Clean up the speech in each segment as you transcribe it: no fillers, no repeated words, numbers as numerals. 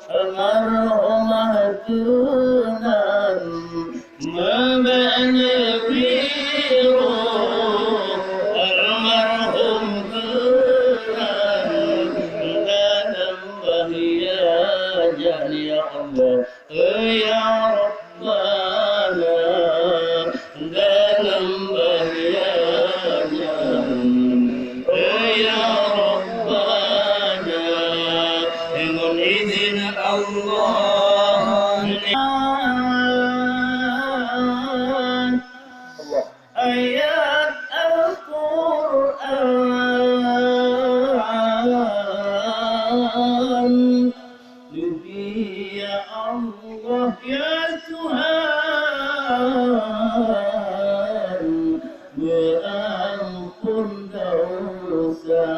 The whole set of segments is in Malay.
almarhumah tunan membani biru almarhum tunan dalam bahaya jani Allah ya Rabbana dalam bahaya jani ya Rabbana dengan izin Allah ayat Al-Quran Nabi ya Allah ya Tuhan berampun dosa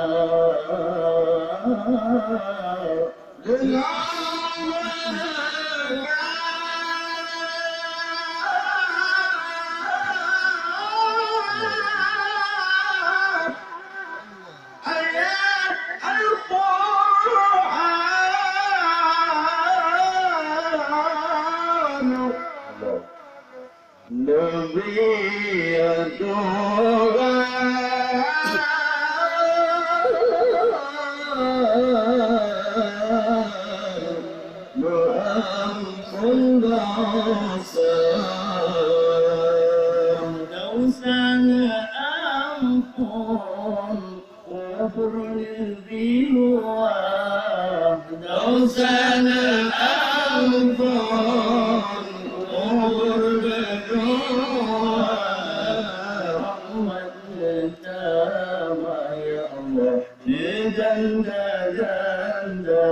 ayat Al-Quran Nabi ya Tuhan berampun dosa dosanya ampun kubur di luar dosanya ampun kubur di luar rahmat utama ya Allah di janda-janda